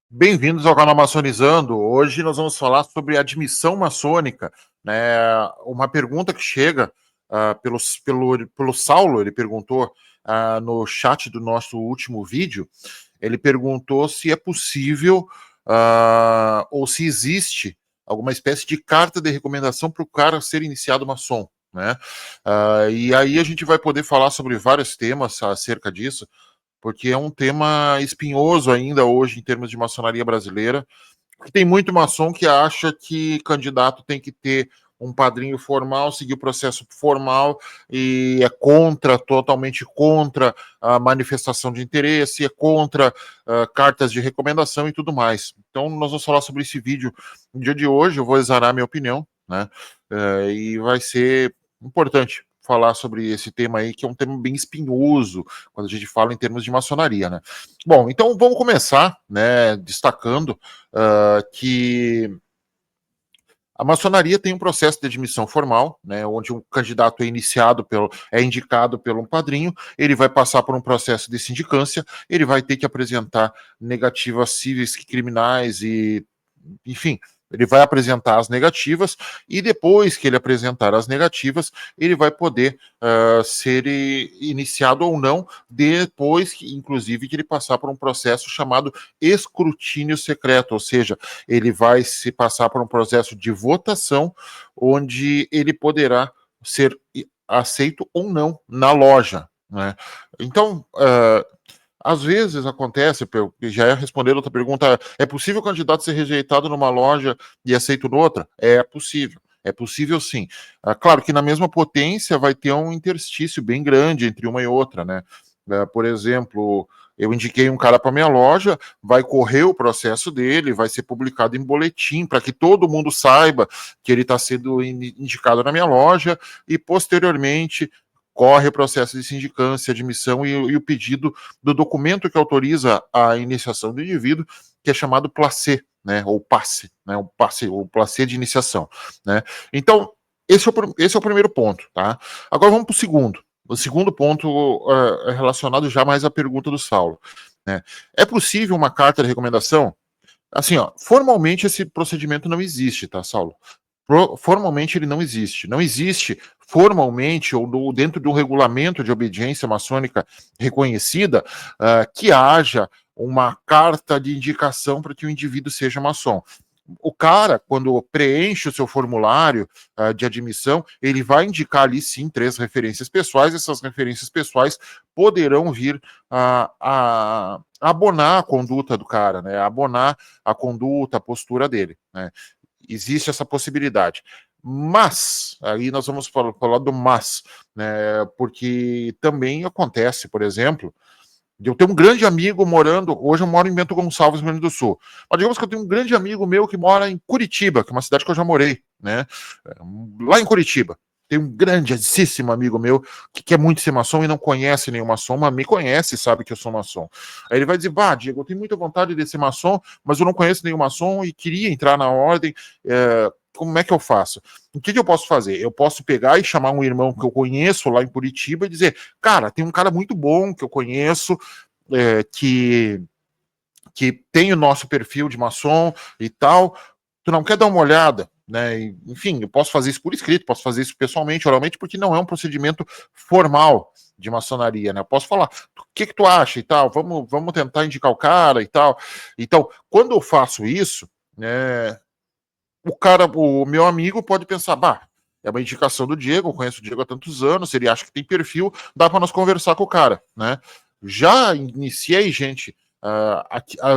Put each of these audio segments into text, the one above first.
Bem-vindos ao canal Maçonizando. Hoje nós vamos falar sobre admissão maçônica, né? Uma pergunta que chega pelo Saulo. Ele perguntou no chat do nosso último vídeo. Ele perguntou se é possível ou se existe alguma espécie de carta de recomendação para o cara ser iniciado maçom, né? E aí a gente vai poder falar sobre vários temas acerca disso, porque é um tema espinhoso ainda hoje em termos de maçonaria brasileira. Tem muito maçom que acha que candidato tem que ter um padrinho formal, seguir o processo formal, e é totalmente contra a manifestação de interesse, é contra cartas de recomendação e tudo mais. Então nós vamos falar sobre esse vídeo no dia de hoje. Eu vou exarar minha opinião, né? E vai ser importante falar sobre esse tema aí, que é um tema bem espinhoso quando a gente fala em termos de maçonaria, né? Bom, então vamos começar, né, destacando que a maçonaria tem um processo de admissão formal, né, onde um candidato é indicado por um padrinho. Ele vai passar por um processo de sindicância, ele vai ter que apresentar negativas cíveis e criminais e, enfim, ele vai apresentar as negativas, e depois que ele apresentar as negativas, ele vai poder ser iniciado ou não, depois que, inclusive, que ele passar por um processo chamado escrutínio secreto, ou seja, ele vai se passar por um processo de votação, onde ele poderá ser aceito ou não na loja, né? Então, às vezes acontece, já ia responder outra pergunta, é possível o candidato ser rejeitado numa loja e aceito noutra? É possível sim. Claro que na mesma potência vai ter um interstício bem grande entre uma e outra, né? Por exemplo, eu indiquei um cara para minha loja, vai correr o processo dele, vai ser publicado em boletim, para que todo mundo saiba que ele está sendo indicado na minha loja, e posteriormente corre o processo de sindicância, admissão e o pedido do documento que autoriza a iniciação do indivíduo, que é chamado placé, né, ou passe, né, o placé de iniciação, né? Então, esse é o primeiro ponto, tá? Agora vamos para o segundo. O segundo ponto é relacionado já mais à pergunta do Saulo, né? É possível uma carta de recomendação? Assim, ó, formalmente esse procedimento não existe, tá, Saulo? Formalmente ele não existe. Não existe formalmente ou dentro de um regulamento de obediência maçônica reconhecida que haja uma carta de indicação para que o indivíduo seja maçom. O cara, quando preenche o seu formulário de admissão, ele vai indicar ali, sim, 3 referências pessoais. Essas referências pessoais poderão vir a abonar a conduta do cara, né? Abonar a conduta, a postura dele, né? Existe essa possibilidade. Mas, aí nós vamos falar do mas, né? Porque também acontece, por exemplo, eu tenho um grande amigo hoje eu moro em Bento Gonçalves, no Rio Grande do Sul. Mas digamos que eu tenho um grande amigo meu que mora em Curitiba, que é uma cidade que eu já morei, né? Lá em Curitiba. Tem um grandíssimo amigo meu que quer muito ser maçom e não conhece nenhum maçom, mas me conhece e sabe que eu sou maçom. Aí ele vai dizer, Diego, eu tenho muita vontade de ser maçom, mas eu não conheço nenhum maçom e queria entrar na ordem, como é que eu faço? O que eu posso fazer? Eu posso pegar e chamar um irmão que eu conheço lá em Curitiba e dizer, cara, tem um cara muito bom que eu conheço, que tem o nosso perfil de maçom e tal, tu não quer dar uma olhada? Né? Enfim, eu posso fazer isso por escrito, posso fazer isso pessoalmente, oralmente, porque não é um procedimento formal de maçonaria, né? Eu posso falar, o que tu acha e tal, vamos tentar indicar o cara e tal. Então, quando eu faço isso, né, o meu amigo pode pensar, é uma indicação do Diego, eu conheço o Diego há tantos anos, ele acha que tem perfil, dá para nós conversar com o cara, né? Já iniciei gente,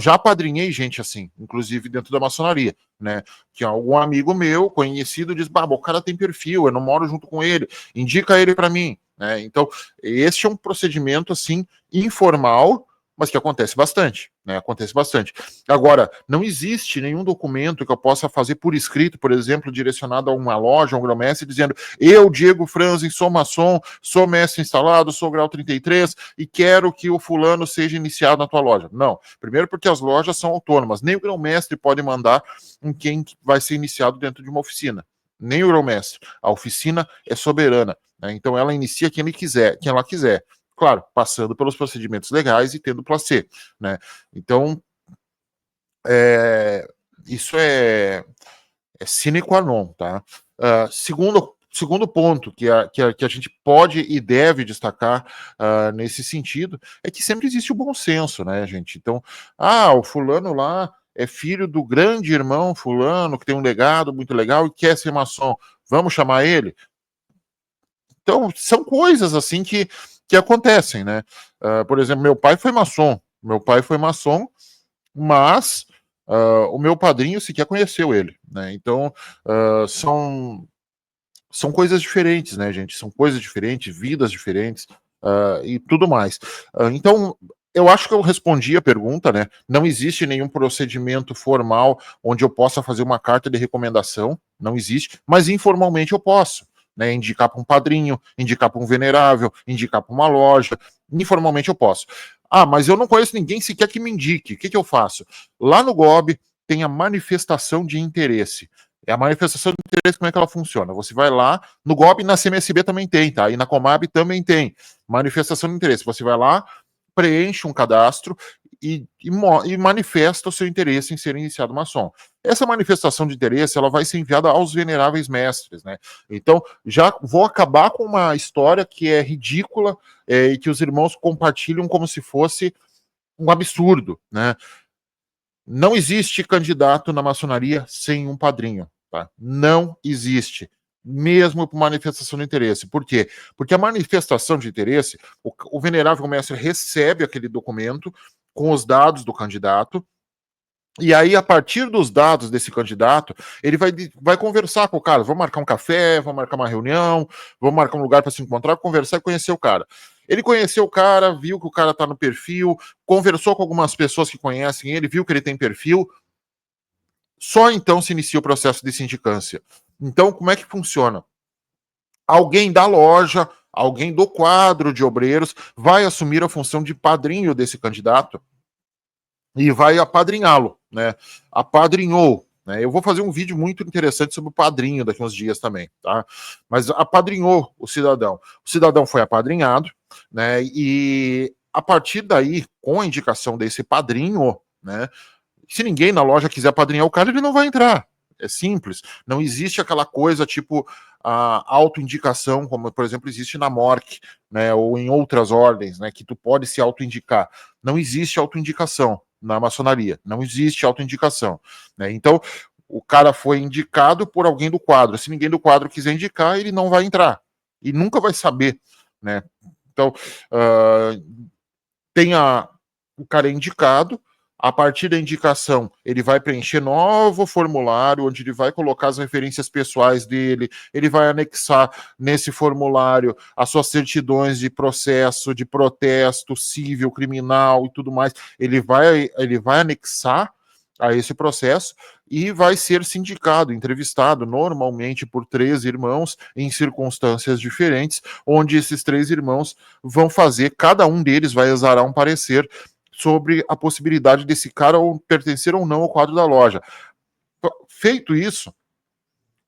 já apadrinhei gente assim, inclusive dentro da maçonaria, né? Que algum amigo meu, conhecido, diz, o cara tem perfil, eu não moro junto com ele, indica ele para mim, né? Então, este é um procedimento, assim, informal, mas que acontece bastante, né? Acontece bastante. Agora, não existe nenhum documento que eu possa fazer por escrito, por exemplo, direcionado a uma loja, a um grão-mestre, dizendo: eu, Diego Franzen, sou maçom, sou mestre instalado, sou grau 33 e quero que o fulano seja iniciado na tua loja. Não. Primeiro porque as lojas são autônomas. Nem o grão-mestre pode mandar em quem vai ser iniciado dentro de uma oficina. Nem o grão-mestre. A oficina é soberana, né? Então ela inicia quem ela quiser. Claro, passando pelos procedimentos legais e tendo placê, né? Então, é, isso é sine qua non, tá? Segundo ponto que a gente pode e deve destacar nesse sentido é que sempre existe o bom senso, né, gente? Então, o fulano lá é filho do grande irmão fulano, que tem um legado muito legal e quer ser maçom. Vamos chamar ele? Então, são coisas assim que acontecem, né? Por exemplo, meu pai foi maçom. Meu pai foi maçom, mas o meu padrinho sequer conheceu ele, né? Então, são coisas diferentes, né, gente? São coisas diferentes, vidas diferentes e tudo mais. Então, eu acho que eu respondi a pergunta, né? Não existe nenhum procedimento formal onde eu possa fazer uma carta de recomendação, não existe, mas informalmente eu posso. Né, indicar para um padrinho, indicar para um venerável, indicar para uma loja. Informalmente eu posso. Mas eu não conheço ninguém sequer que me indique. O que eu faço? Lá no GOB tem a manifestação de interesse. É a manifestação de interesse, como é que ela funciona? Você vai lá, no GOB e na CMSB também tem, tá? E na Comab também tem. Manifestação de interesse. Você vai lá, preenche um cadastro e manifesta o seu interesse em ser iniciado maçom. Essa manifestação de interesse, ela vai ser enviada aos veneráveis mestres, né? Então, já vou acabar com uma história que é ridícula e que os irmãos compartilham como se fosse um absurdo, né? Não existe candidato na maçonaria sem um padrinho, tá? Não existe. Mesmo por manifestação de interesse. Por quê? Porque a manifestação de interesse, o venerável mestre recebe aquele documento com os dados do candidato, e aí, a partir dos dados desse candidato, ele vai conversar com o cara. Vamos marcar um café, vamos marcar uma reunião, vamos marcar um lugar para se encontrar, conversar e conhecer o cara. Ele conheceu o cara, viu que o cara está no perfil, conversou com algumas pessoas que conhecem ele, viu que ele tem perfil. Só então se inicia o processo de sindicância. Então, como é que funciona? Alguém da loja, alguém do quadro de obreiros vai assumir a função de padrinho desse candidato e vai apadrinhá-lo, né? Apadrinhou, né? Eu vou fazer um vídeo muito interessante sobre o padrinho daqui uns dias também, tá? Mas apadrinhou o cidadão. O cidadão foi apadrinhado, né? E a partir daí, com a indicação desse padrinho, né? Se ninguém na loja quiser apadrinhar o cara, ele não vai entrar. É simples. Não existe aquela coisa tipo a autoindicação, como por exemplo existe na MORC, né, ou em outras ordens, né, que tu pode se autoindicar. Não existe autoindicação na maçonaria. Não existe autoindicação. Né? Então, o cara foi indicado por alguém do quadro. Se ninguém do quadro quiser indicar, ele não vai entrar. E nunca vai saber. Né? Então, o cara é indicado. A partir da indicação, ele vai preencher novo formulário, onde ele vai colocar as referências pessoais dele, ele vai anexar nesse formulário as suas certidões de processo, de protesto civil, criminal e tudo mais. Ele vai anexar a esse processo e vai ser sindicado, entrevistado normalmente por 3 irmãos em circunstâncias diferentes, onde esses 3 irmãos vão fazer, cada um deles vai exarar um parecer sobre a possibilidade desse cara ou pertencer ou não ao quadro da loja. Feito isso,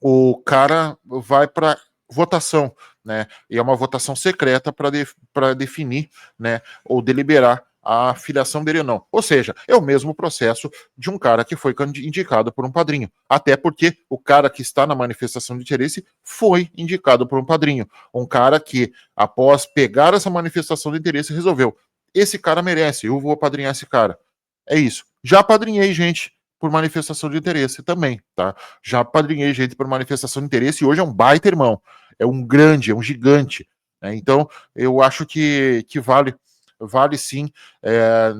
o cara vai para votação, né? E é uma votação secreta para definir, né, ou deliberar a filiação dele ou não. Ou seja, é o mesmo processo de um cara que foi indicado por um padrinho. Até porque o cara que está na manifestação de interesse foi indicado por um padrinho. Um cara que, após pegar essa manifestação de interesse, resolveu: esse cara merece, eu vou apadrinhar esse cara. É isso. Já apadrinhei gente por manifestação de interesse também, tá? Já apadrinhei gente por manifestação de interesse e hoje é um baita irmão. É um grande, é um gigante. Né? Então, eu acho que vale sim.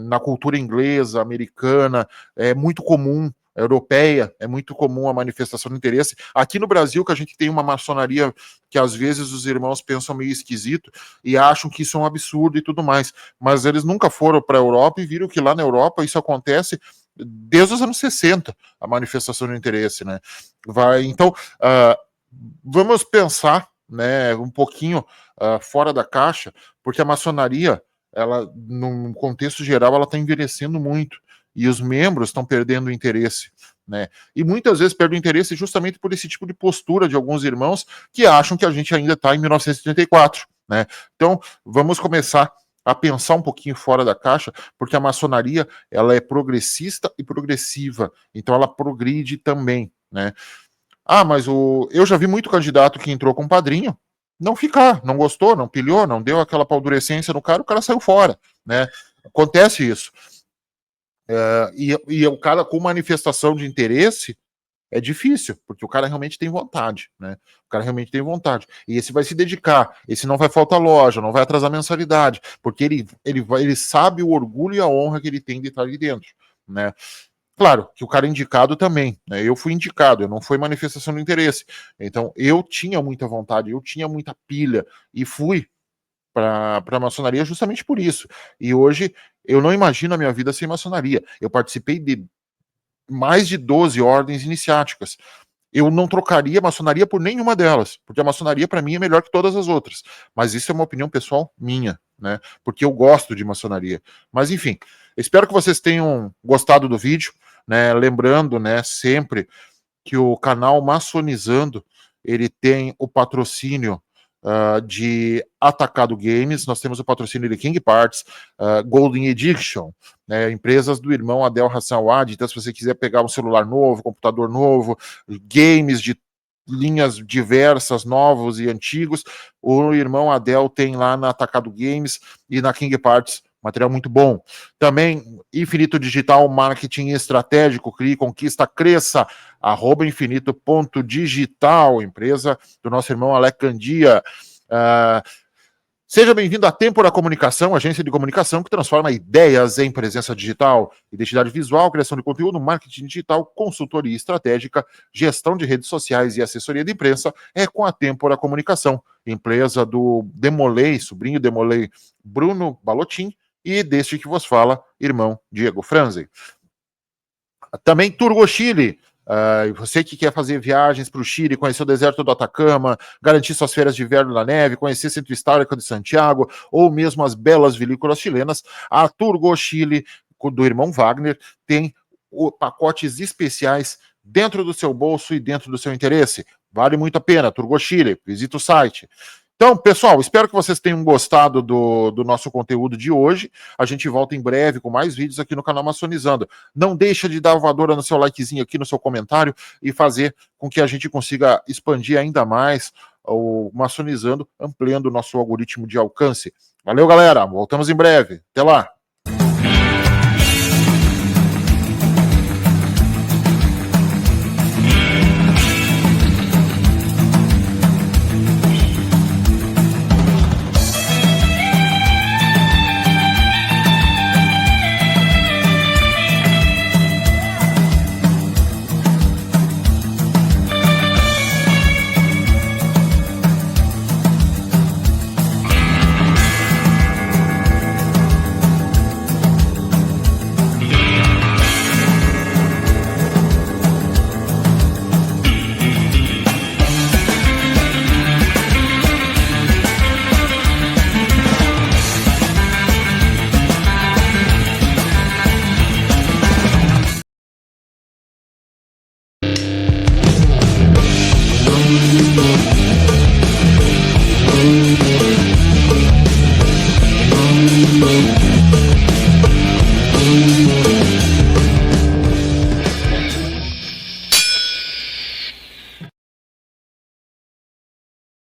Na cultura inglesa, americana, é muito comum europeia, é muito comum a manifestação de interesse. Aqui no Brasil, que a gente tem uma maçonaria que às vezes os irmãos pensam meio esquisito e acham que isso é um absurdo e tudo mais, mas eles nunca foram para a Europa e viram que lá na Europa isso acontece desde os anos 60, a manifestação de interesse, né? Então, vamos pensar, né, um pouquinho fora da caixa, porque a maçonaria, ela, num contexto geral, ela está envelhecendo muito e os membros estão perdendo o interesse, né? E muitas vezes perdem o interesse justamente por esse tipo de postura de alguns irmãos que acham que a gente ainda está em 1934, né? Então, vamos começar a pensar um pouquinho fora da caixa, porque a maçonaria, ela é progressista e progressiva, então ela progride também, né? Mas eu já vi muito candidato que entrou com padrinho, não ficar, não gostou, não pilhou, não deu aquela paldurecência no cara, o cara saiu fora, né? Acontece isso. E o cara com manifestação de interesse é difícil, porque o cara realmente tem vontade, né? O cara realmente tem vontade. E esse vai se dedicar, esse não vai faltar loja, não vai atrasar mensalidade, porque ele sabe o orgulho e a honra que ele tem de estar ali dentro, né? Claro que o cara é indicado também, né? Eu fui indicado, eu não foi manifestação de interesse. Então, eu tinha muita vontade, eu tinha muita pilha e fui para a maçonaria justamente por isso. E hoje eu não imagino a minha vida sem maçonaria. Eu participei de mais de 12 ordens iniciáticas. Eu não trocaria a maçonaria por nenhuma delas, porque a maçonaria para mim é melhor que todas as outras. Mas isso é uma opinião pessoal minha, né? Porque eu gosto de maçonaria. Mas enfim, espero que vocês tenham gostado do vídeo, né? Lembrando, né, sempre que o canal Maçonizando, ele tem o patrocínio de Atacado Games, nós temos o patrocínio de King Parts, Golden Edition, né, empresas do irmão Adel Hassan Wad. Então, se você quiser pegar um celular novo, computador novo, games de linhas diversas, novos e antigos, o irmão Adel tem lá na Atacado Games e na King Parts material muito bom. Também Infinito Digital Marketing Estratégico, crie, conquista, cresça, @infinito.digital, empresa do nosso irmão Alec Candia. Seja bem-vindo à Têmpora Comunicação, agência de comunicação que transforma ideias em presença digital, identidade visual, criação de conteúdo, marketing digital, consultoria estratégica, gestão de redes sociais e assessoria de imprensa é com a Têmpora Comunicação, empresa do Demolei, sobrinho Demolei, Bruno Balotin, e deste que vos fala, irmão Diego Franzen. Também Turgo Chile. Você que quer fazer viagens para o Chile, conhecer o deserto do Atacama, garantir suas férias de inverno na neve, conhecer o Centro Histórico de Santiago, ou mesmo as belas vinícolas chilenas, a Turgo Chile, do irmão Wagner, tem pacotes especiais dentro do seu bolso e dentro do seu interesse. Vale muito a pena, Turgo Chile, visita o site. Então, pessoal, espero que vocês tenham gostado do nosso conteúdo de hoje. A gente volta em breve com mais vídeos aqui no canal Maçonizando. Não deixa de dar voadora no seu likezinho aqui, no seu comentário, e fazer com que a gente consiga expandir ainda mais o Maçonizando, ampliando o nosso algoritmo de alcance. Valeu, galera. Voltamos em breve. Até lá.